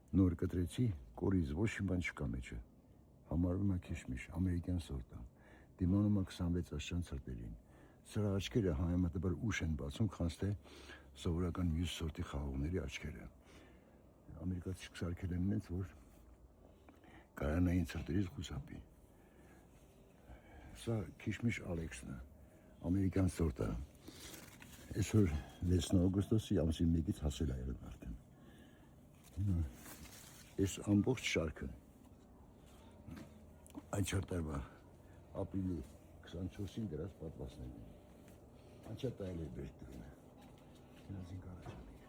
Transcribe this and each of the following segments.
նոր կտրեցի, կորիզ ոչ մի բան չկա մեջը։ Համարվում է քիշմիշ, ամերիկյան սորտ է։ Դիմանում է 26 աստիճան ցրտերին։ Սրա աչքերը համեմատաբար ուշ են բացում, քան թե սովորական մյուս սորտի խաղողների աչքերը։ Ամերիկացի սարքել են ինձ, որ կայանային ցրտերից խուսափի։ Սա քիշմիշ Ալեքսն է, ամերիկյան սորտը։ Այսօր 6 օգոստոսի ամսի 1-ից հասել է եղել արդեն։ Այս ամբողջ շարքը այդ տարվա ապրիլի 24-ին դրած պատվաստներն։ Անչափ այլ է բերդրում է։ Գնացինք առաջանիկ։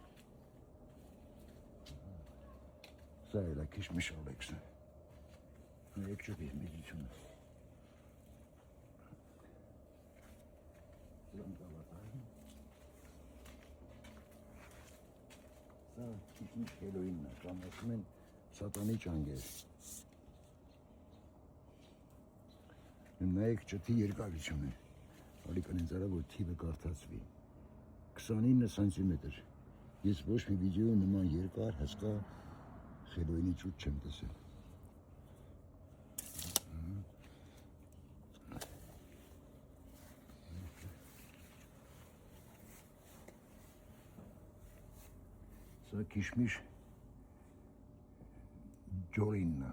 Սա էլ է քիշմիշ Ալեքսը։ Մեկ չուպի մեջությունը։ Սրան կավատային։ Սա քիշմիշ հելոինն է, կամ ասում են սատանի ճանգեր։ Նայեք ճթի երկարությունը, ալիքան ինձ արա, որ թիվը կարդացվի, 29 սանտիմետր, ես ոչ մի վիդեո նման երկար, հսկա խելոյինի ճուտ չեմ տեսել։ Սա քիշմիշ ջորինն է,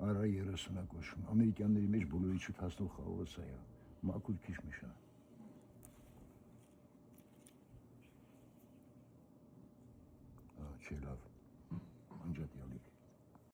արա 30-ը կոչվում, ամերիկյանների մեջ բոլորի չուտ հասնող խաղողը սա է, մաքուր քիշմիշ է։ Չէ լավ։